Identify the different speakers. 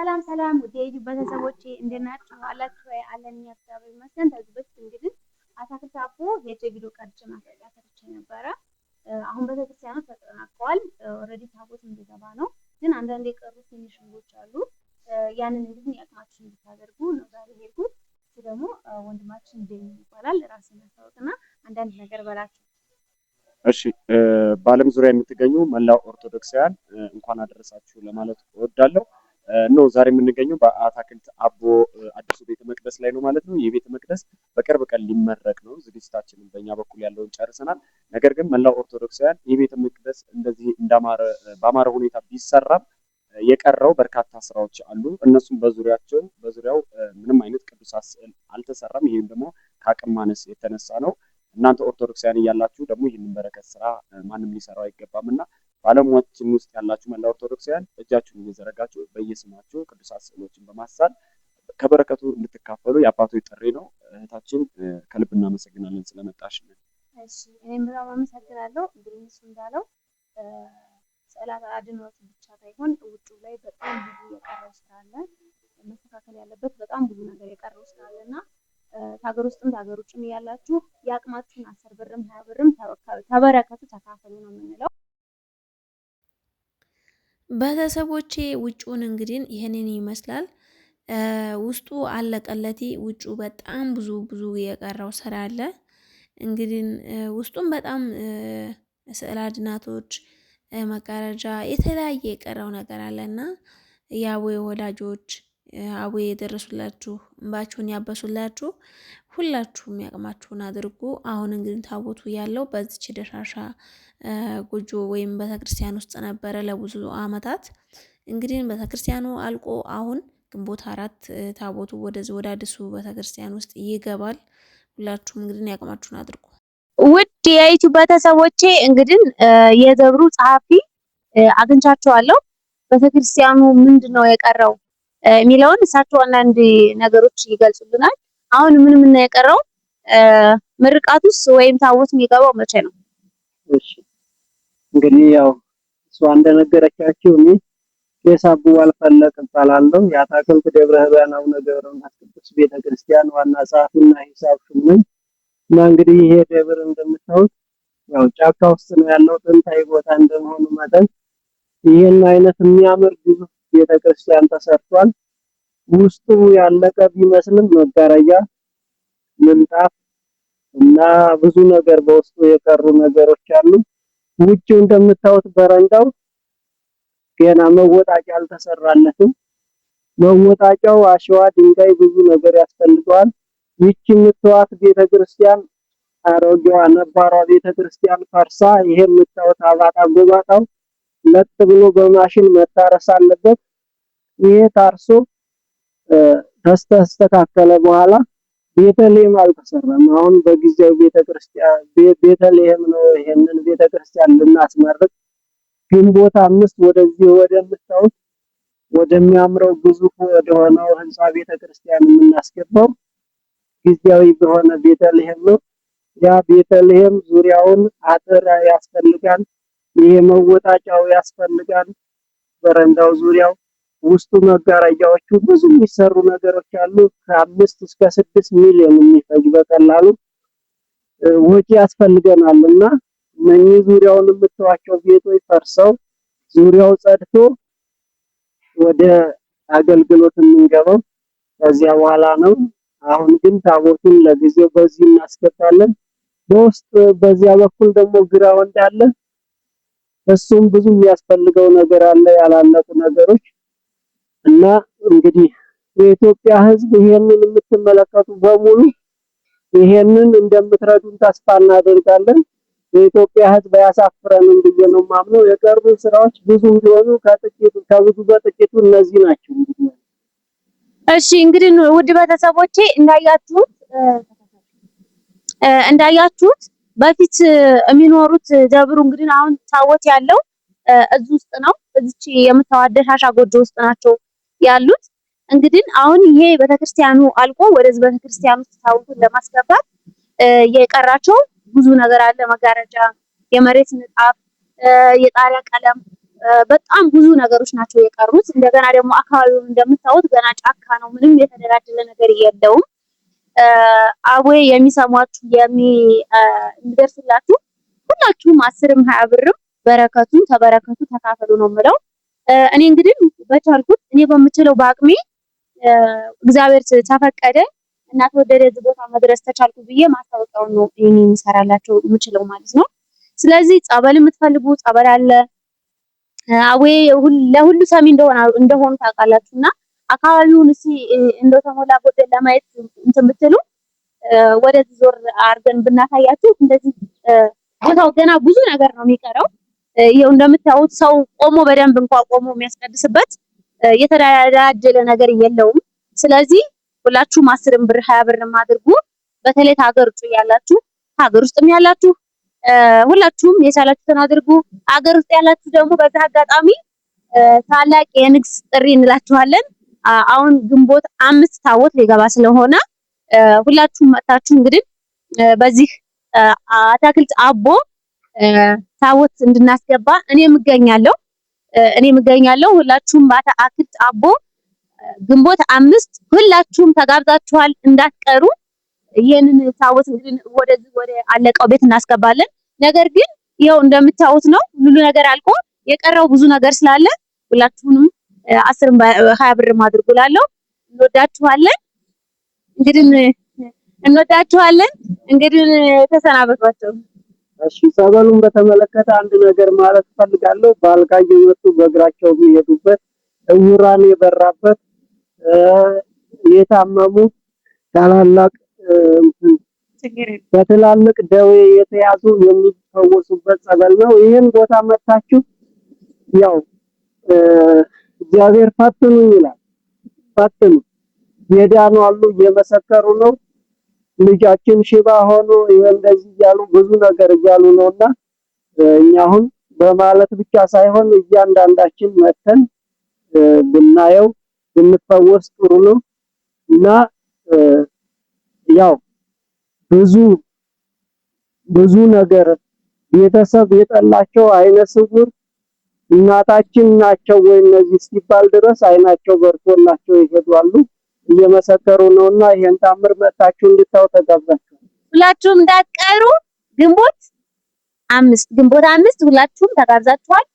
Speaker 1: ሰላም ሰላም ውድ የዩቲዩብ ቤተሰቦቼ እንዴት ናችሁ? አላችሁ ወይ? አለን እግዚአብሔር ይመስገን። ከዚህ በፊት እንግዲህ አታክልት አቦ የእጅ ቪዲዮ ቀርጬ ማስረጃ ሰርቼ ነበረ። አሁን ቤተክርስቲያኑ ተጠናቀዋል። ኦልሬዲ ታቦት እንዲገባ ነው። ግን አንዳንድ የቀሩ ፊኒሽንጎች አሉ። ያንን እንግዲህ ያቅማችሁን እንድታደርጉ ነው ዛሬ ሄድኩት። እሱ ደግሞ ወንድማችን እንደኝ ይባላል። ራሴን አስተዋውቅና አንዳንድ ነገር በላችሁ።
Speaker 2: እሺ በዓለም ዙሪያ የምትገኙ መላው ኦርቶዶክሳውያን እንኳን አደረሳችሁ ለማለት እወዳለሁ። ነው ዛሬ የምንገኘው በአታክልት አቦ አዲሱ ቤተ መቅደስ ላይ ነው ማለት ነው። ይህ ቤተ መቅደስ በቅርብ ቀን ሊመረቅ ነው። ዝግጅታችንን በእኛ በኩል ያለውን ጨርሰናል። ነገር ግን መላው ኦርቶዶክሳውያን ይህ ቤተ መቅደስ እንደዚህ በአማረ ሁኔታ ቢሰራም የቀረው በርካታ ስራዎች አሉ። እነሱም በዙሪያው ምንም አይነት ቅዱሳት ስዕል አልተሰራም። ይህም ደግሞ ከአቅም ማነስ የተነሳ ነው። እናንተ ኦርቶዶክሳውያን እያላችሁ ደግሞ ይህንን በረከት ስራ ማንም ሊሰራው አይገባም እና በዓለማችን ውስጥ ያላችሁ መላ ኦርቶዶክሳውያን እጃችሁን እየዘረጋችሁ በየስማችሁ ቅዱሳት ስዕሎችን በማሳል ከበረከቱ እንድትካፈሉ የአባቶች ጥሪ ነው። እህታችን ከልብ እናመሰግናለን ስለመጣሽ።
Speaker 1: እሺ እኔም በጣም አመሰግናለሁ። እንግዲህ እሱ እንዳለው ስዕላት አድኖት ብቻ ሳይሆን ውጭ ላይ በጣም ብዙ የቀረው ስራ አለ። መስተካከል ያለበት በጣም ብዙ ነገር የቀረው ስራ አለና ከሀገር ውስጥም ከሀገር ውጭም ያላችሁ የአቅማችሁን 10 ብርም 20 ብርም ተበረከቱ ተካፈሉ ነው የምንለው።
Speaker 3: ቤተሰቦቼ ውጩን እንግዲህ ይህንን ይመስላል። ውስጡ አለቀለቲ ውጩ በጣም ብዙ የቀረው ስራ አለ። እንግዲህ ውስጡም በጣም ስዕል አድናቶች፣ መጋረጃ፣ የተለያየ የቀረው ነገር አለና የአቦ ወዳጆች አቦ የደረሱላችሁ እንባችሁን ያበሱላችሁ ሁላችሁም ያቅማችሁን አድርጉ። አሁን እንግዲህ ታቦቱ ያለው በዚች ደሻሻ ጎጆ ወይም ቤተክርስቲያን ውስጥ ነበረ ለብዙ አመታት። እንግዲህ ቤተክርስቲያኑ አልቆ አሁን ግንቦት 4 ታቦቱ ወደዚህ ወደ አዲሱ ቤተክርስቲያን ውስጥ ይገባል። ሁላችሁም እንግዲህ ያቅማችሁን አድርጉ።
Speaker 1: ውድ የዩቲዩብ ቤተሰቦቼ እንግዲህ የደብሩ ጸሐፊ አግኝቻቸዋለሁ። ቤተክርስቲያኑ ምንድነው የቀረው የሚለውን እሳቸው አንዳንድ ነገሮች ይገልጹልናል። አሁን ምን የቀረው ምርቃቱስ ወይም ታቦት የሚገባው መቼ ነው?
Speaker 4: እሺ እንግዲህ ያው እሷ እንደነገረቻችሁ እኔ ቄስ አቡዋል ፈለቅ እባላለሁ። የአታክልት ደብረ ብርሃን አቡነ ገብረ መንፈስ ቅዱስ ቤተክርስቲያን ዋና ጸሐፊና ሂሳብ ሹም ነኝ። እና እንግዲህ ይሄ ደብር እንደምታዩት ያው ጫካ ውስጥ ነው ያለው። ጥንታዊ ቦታ እንደመሆኑ መጠን ይሄን አይነት የሚያምር ግዙፍ ቤተክርስቲያን ተሰርቷል። ውስጡ ያለቀ ቢመስልም መጋረጃ፣ ምንጣፍ እና ብዙ ነገር በውስጡ የቀሩ ነገሮች አሉ። ውጭው እንደምታዩት በረንዳው ገና መወጣጫ አልተሰራለትም። መወጣጫው አሸዋ፣ ድንጋይ ብዙ ነገር ያስፈልገዋል። ይቺ የምታዩት ቤተክርስቲያን አሮጌዋ ነባሯ ቤተክርስቲያን ፈርሳ ይሄ የምታዩት አባጣ ጎባጣው ለጥ ብሎ በማሽን መታረስ አለበት። ይሄ ታርሶ ተስተካከለ በኋላ ቤተልሔም አልተሰራም። አሁን በጊዜው ቤተክርስቲያን ቤተልሔም ነው። ይሄንን ቤተክርስቲያን ልናስመርቅ ግንቦት 5 ወደዚህ ወደምታዩት ወደሚያምረው ግዙፍ ወደሆነው ህንጻ ቤተክርስቲያን የምናስገባው ጊዜያዊ በሆነ ቤተልሔም ነው። ያ ቤተልሔም ዙሪያውን አጥር ያስፈልጋል። ይሄ መወጣጫው ያስፈልጋል። በረንዳው ዙሪያው ውስጡ መጋረጃዎቹ ብዙ የሚሰሩ ነገሮች አሉ። ከ5 እስከ 6 ሚሊዮን የሚፈጅ በቀላሉ ወጪ ያስፈልገናልና እነኚህ ዙሪያውን የምታዩቸው ቤቶች ፈርሰው ዙሪያው ጸድቶ ወደ አገልግሎት የምንገባው ከዚያ በኋላ ነው። አሁን ግን ታቦቱን ለጊዜው በዚህ እናስገባለን። በውስጥ በዚያ በኩል ደግሞ ግራውንድ አለ። እሱም ብዙ የሚያስፈልገው ነገር አለ፣ ያላለቁ ነገሮች እና እንግዲህ የኢትዮጵያ ሕዝብ ይሄንን የምትመለከቱ በሙሉ ይሄንን እንደምትረዱን ተስፋ እናደርጋለን። የኢትዮጵያ ሕዝብ ያሳፍረንም ብዬ ነው የማምነው። የቀሩ ስራዎች ብዙ ቢሆኑ ከብዙ በጥቂቱ እነዚህ ናቸው።
Speaker 1: እሺ እንግዲህ ውድ ቤተሰቦቼ እንዳያችሁት በፊት የሚኖሩት ደብሩ እንግዲህ አሁን ታቦት ያለው እዚህ ውስጥ ነው። እዚች የምታዩት ደሻሻ ጎጆ ውስጥ ናቸው ያሉት። እንግዲህ አሁን ይሄ ቤተክርስቲያኑ አልቆ ወደዚህ ቤተክርስቲያን ውስጥ ታቦቱን ለማስገባት የቀራቸው ብዙ ነገር አለ። መጋረጃ፣ የመሬት ንጣፍ፣ የጣሪያ ቀለም በጣም ብዙ ነገሮች ናቸው የቀሩት። እንደገና ደግሞ አካባቢውን እንደምታዩት ገና ጫካ ነው። ምንም የተደላደለ ነገር የለውም። አቦዬ የሚሰሟችሁ የሚደርስላችሁ ሁላችሁም 10ም 20 ብርም በረከቱን ተበረከቱ ተካፈሉ ነው የምለው። እኔ እንግዲህ በቻልኩት እኔ በምችለው በአቅሜ እግዚአብሔር ተፈቀደ እና ተወደደ እዚህ ቦታ መድረስ ተቻልኩ ብዬ ማስታወቂያውን ነው እኔ የምሰራላቸው የምችለው ማለት ነው። ስለዚህ ጸበል የምትፈልጉ ጸበል አለ። አቦዬ ለሁሉ ሰሚ እንደሆኑ ታውቃላችሁና አካባቢውን እስኪ እንደው ተሞላ ጎደል ለማየት እንትን ብትሉ ወደዚህ ዞር አድርገን ብናሳያችሁ እንደዚህ ቦታው ገና ብዙ ነገር ነው የሚቀረው። ይሄው እንደምታዩት ሰው ቆሞ በደንብ እንኳን ቆሞ የሚያስቀድስበት የተደላደለ ነገር የለውም። ስለዚህ ሁላችሁም 10 ብር 20 ብርም አድርጉ። በተለይ ሀገር ውስጥ ያላችሁ ሀገር ውስጥም ያላችሁ ሁላችሁም የቻላችሁትን አድርጉ። ሀገር ውስጥ ያላችሁ ደግሞ በዛ አጋጣሚ ታላቅ የንግስ ጥሪ እንላችኋለን። አሁን ግንቦት 5 ታቦት ሊገባ ስለሆነ ሁላችሁም መጣችሁ እንግዲህ በዚህ አታክልት አቦ ታቦት እንድናስገባ እኔም እገኛለሁ። ሁላችሁም በአታክልት አቦ ግንቦት 5 ሁላችሁም ተጋብዛችኋል፣ እንዳትቀሩ። ይሄንን ታቦት እንግዲህ ወደዚህ ወደ አለቀው ቤት እናስገባለን። ነገር ግን ይኸው እንደምታዩት ነው ሁሉ ነገር አልቆ የቀረው ብዙ ነገር ስላለ ሁላችሁንም 10 20 ብር ማድርጉላለሁ። እንወዳችኋለን። እንግዲህ ተሰናበቷቸው።
Speaker 4: እሺ ጸበሉን በተመለከተ አንድ ነገር ማለት ፈልጋለሁ። በአልጋ እየመጡ በእግራቸው የሚሄዱበት እውራን የበራበት የታመሙ ታላላቅ በትላልቅ ደዌ የተያዙ የሚፈወሱበት ጸበል ነው። ይሄን ቦታ መጣችሁ ያው እግዚአብሔር ፈትኑ ይላል። ፈትኑ የዳኑ አሉ እየመሰከሩ ነው። ልጃችን ሽባ ሆኖ እንደዚህ እያሉ ብዙ ነገር እያሉ ነውና እኛ አሁን በማለት ብቻ ሳይሆን እያንዳንዳችን መተን ብናየው ብንፈወስ ጥሩ ነው እና ያው ብዙ ነገር ቤተሰብ የጠላቸው አይነ ስውር እናታችን ናቸው ወይ እነዚህ ሲባል ድረስ አይናቸው በርቶላቸው ይሄዳሉ እየመሰከሩ ነውና ይሄን ታምር መጣችሁ እንድታው ተጋብዛችሁ
Speaker 1: ሁላችሁም እንዳትቀሩ። ግንቦት 5 ሁላችሁም ተጋብዛችኋል።